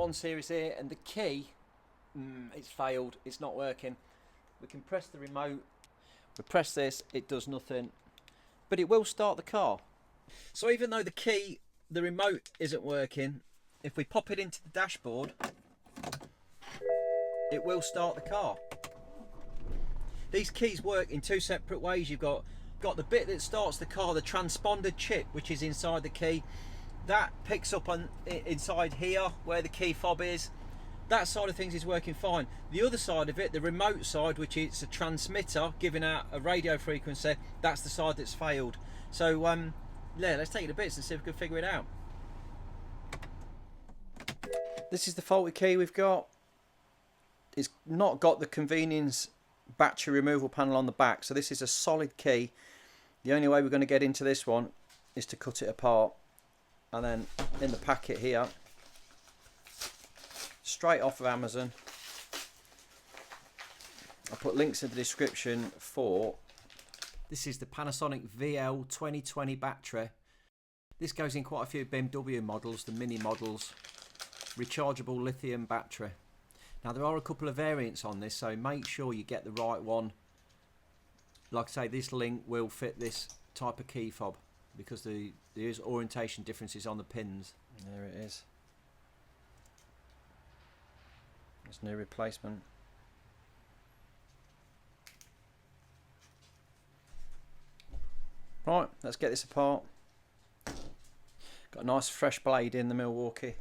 1 series here, and the key, it's failed, it's not working. We can press the remote, we press this, it does nothing, but it will start the car. So even though the remote isn't working, if we pop it into the dashboard, it will start the car. These keys work in 2 separate ways. You've got the bit that starts the car, the transponder chip, which is inside the key. That picks up on inside here where the key fob is. That side of things is working fine. The other side of it, the remote side, which is a transmitter giving out a radio frequency, that's the side that's failed. So yeah, let's take it to bits and see if we can figure it out. This is the faulty key we've got. It's not got the convenience battery removal panel on the back, so this is a solid key. The only way we're going to get into this one is to cut it apart, and then in the packet here, straight off of Amazon. I'll put links in the description for this. Is the Panasonic VL 2020 battery. This goes in quite a few BMW models, the mini models. Rechargeable lithium battery. Now there are a couple of variants on this, so make sure you get the right one. Like I say, this link will fit this type of key fob because there is orientation differences on the pins. There it is. There's no replacement. Right, let's get this apart. Got a nice fresh blade in the Milwaukee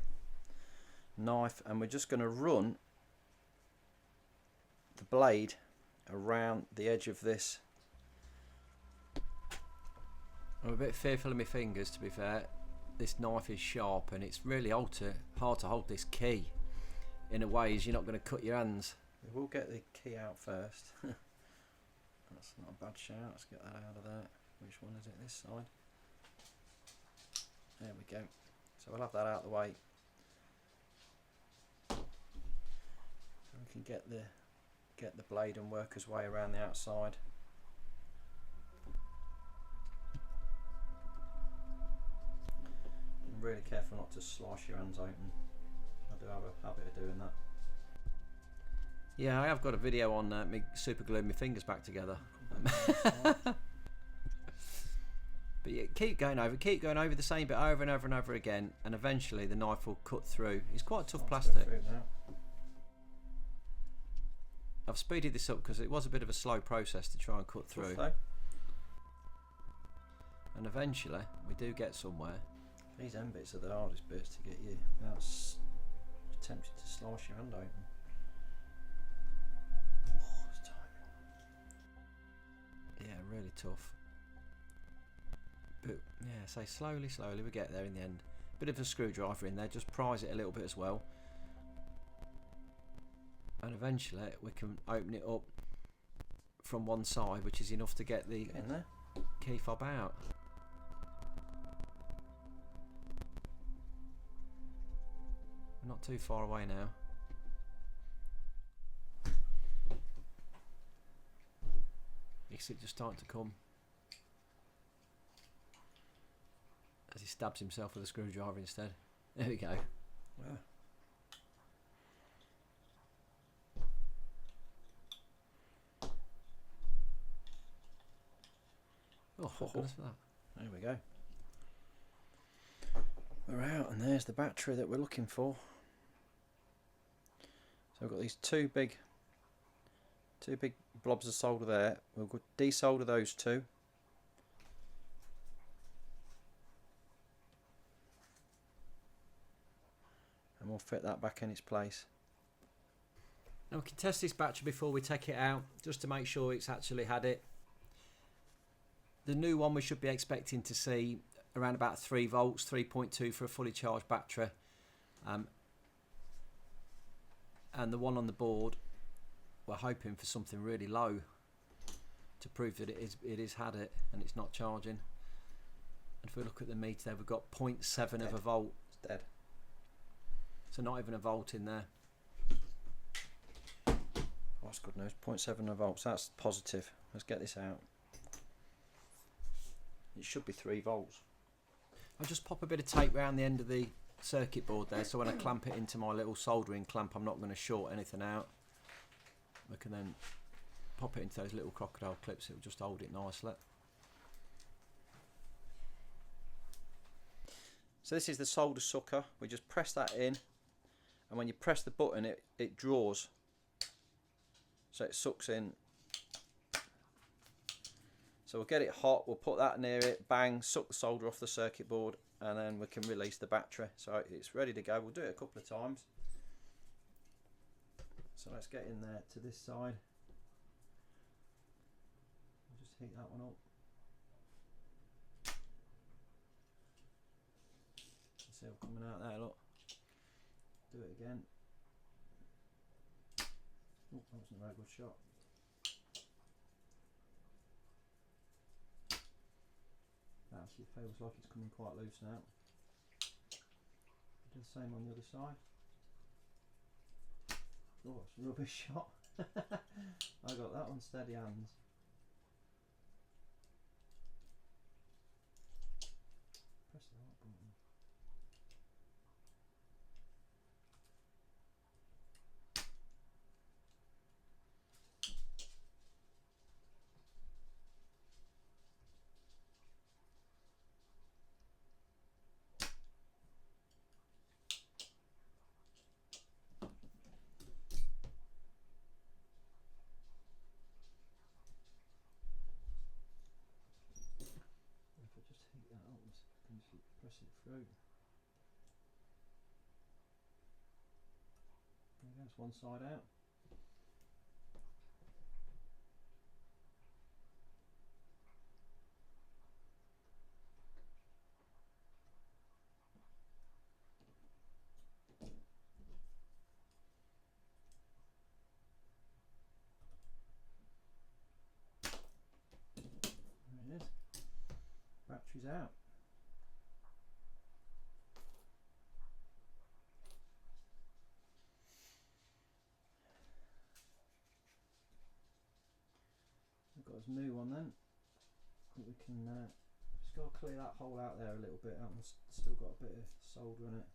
knife, and we're just going to run the blade around the edge of this. I'm a bit fearful of my fingers, to be fair. This knife is sharp and it's really hard to hold this key in a way as you're not going to cut your hands. We'll get the key out first. That's not a bad shout. Let's get that out of there. Which one is it? This side. There we go. So we'll have that out of the way. So we can get the blade and work his way around the outside. And really careful not to slice your hands open. I do have a habit of doing that. Yeah, I have got a video on me super gluing my fingers back together. But yeah, keep going over the same bit over and over and over again, and eventually the knife will cut through. It's quite tough plastic. I've speeded this up because it was a bit of a slow process to try and cut through. And eventually we do get somewhere. These end bits are the hardest bits to get you without attempting to slice your hand open. Oh, it's tight. Yeah, really tough. But yeah, say slowly we get there in the end. Bit of a screwdriver in there, just prise it a little bit as well. And eventually we can open it up from one side, which is enough to get the key fob out. We're not too far away now. You see it just starting to come as he stabs himself with a screwdriver instead. There we go. Yeah. Oh, goodness for that. There we go. We're out, and there's the battery that we're looking for. So we've got these two big blobs of solder there. We'll go desolder those two. And we'll fit that back in its place. Now we can test this battery before we take it out, just to make sure it's actually had it. The new one we should be expecting to see around about 3 volts, 3.2 for a fully charged battery. And the one on the board, we're hoping for something really low to prove that it is had it and it's not charging. And if we look at the meter there, we've got 0.7 of a volt. It's dead. So not even a volt in there. Oh, that's good news. 0.7 of volts. That's positive. Let's get this out. It should be 3 volts. I'll just pop a bit of tape around the end of the circuit board there, so when I clamp it into my little soldering clamp, I'm not going to short anything out. I can then pop it into those little crocodile clips, it'll just hold it nicely. So this is the solder sucker. We just press that in, and when you press the button it draws, so it sucks in. So we'll get it hot, we'll put that near it, bang, suck the solder off the circuit board, and then we can release the battery. So it's ready to go. We'll do it a couple of times. So let's get in there to this side. I'll just heat that one up. See it coming out there, look. Do it again. Oh, that wasn't a very good shot. That actually feels like it's coming quite loose now. Do the same on the other side. Oh, it's a rubbish shot. I got that on steady hands. Press the right button. If I just heat that up, I can just press it through. There we go, it's one side out. There it is. Battery's out. We've got his new one then. We can just got to clear that hole out there a little bit. That one's still got a bit of solder in it.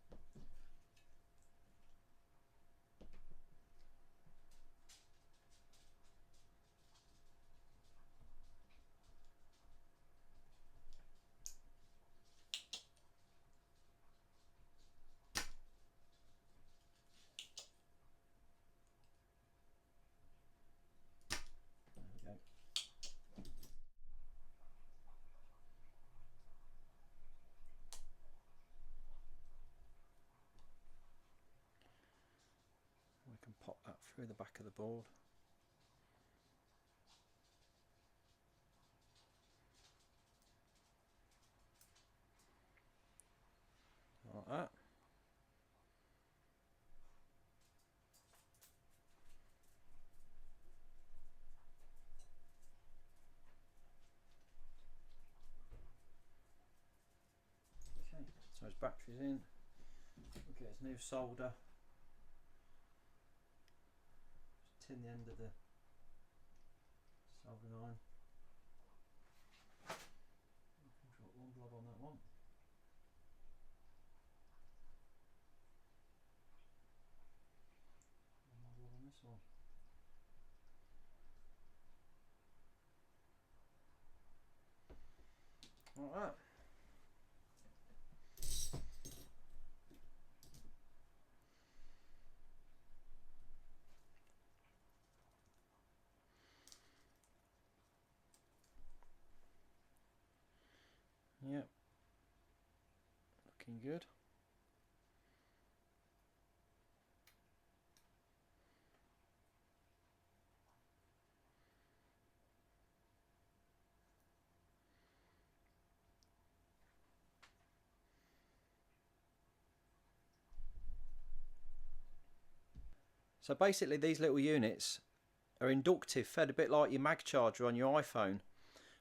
There we go. We can pop that through the back of the board. Like that. Okay, so his battery's in. We'll get his new solder. Just tin the end of the soldering iron. Drop one blob on that one. One blob on this one. Like that. Yep, looking good. So basically these little units are inductive, fed a bit like your mag charger on your iPhone.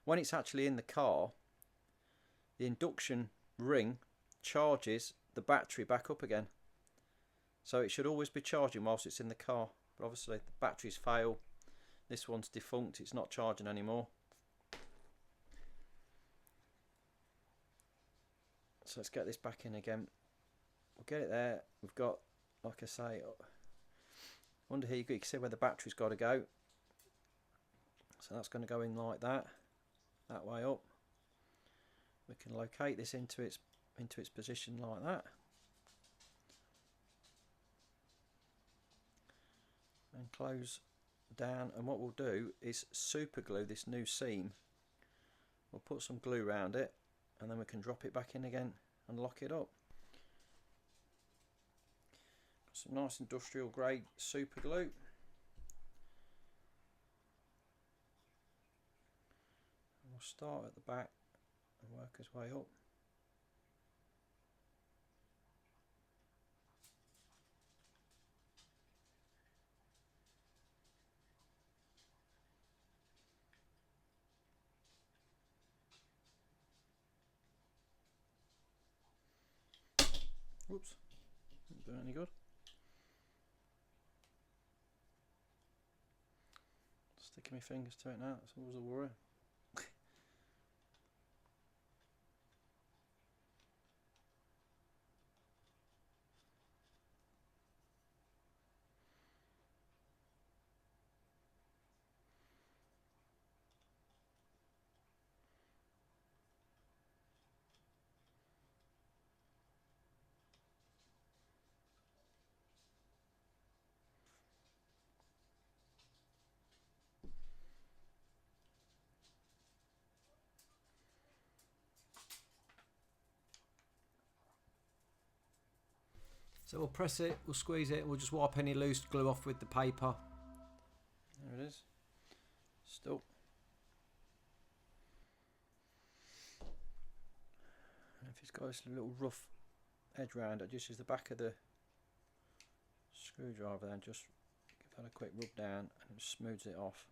When it's actually in the car, the induction ring charges the battery back up again. So it should always be charging whilst it's in the car. But obviously the batteries fail. This one's defunct, it's not charging anymore. So let's get this back in again we'll get it there. We've got, like I say, under here you can see where the battery's got to go. So that's going to go in like that way up. We can locate this into its position like that. And close down, and what we'll do is super glue this new seam. We'll put some glue around it, and then we can drop it back in again and lock it up. Some nice industrial grade super glue. We'll start at the back and work his way up. Whoops, didn't do any good. Sticking my fingers to it now, that's always a worry. So we'll press it, we'll squeeze it, we'll just wipe any loose glue off with the paper. There it is. Still. And if it's got this little rough edge round it, just use the back of the screwdriver and just give that a quick rub down and it smooths it off.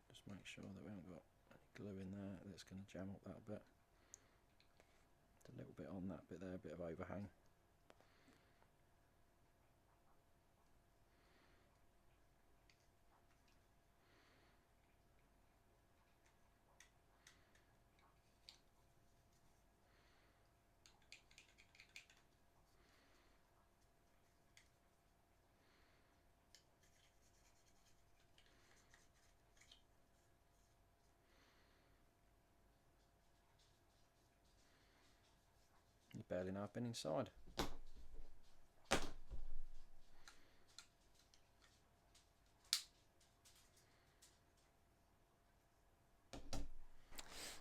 Just make sure that we haven't got any glue in there that's going to jam up that bit. A little bit on that bit there, a bit of overhang. You barely know I've been inside.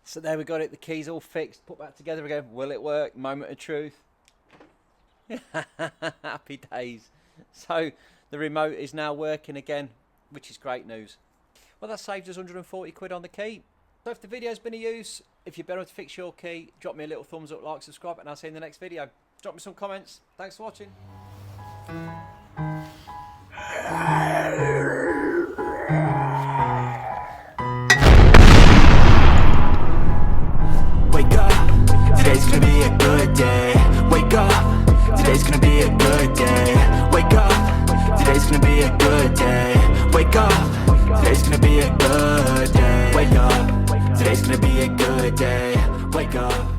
So there we got it, the key's all fixed, put back together again. Will it work? Moment of truth. Happy days. So the remote is now working again, which is great news. Well, that saved us 140 quid on the key. So if the video's been of use, if you're better to fix your key, drop me a little thumbs up, like, subscribe, and I'll see you in the next video. Drop me some comments. Thanks for watching. Wake up, today's gonna be a good day. Wake up, today's gonna be a good day. Wake up, today's gonna be a good day. Wake up, today's gonna be a good day. Wake up, today's gonna be a good day. Wake up.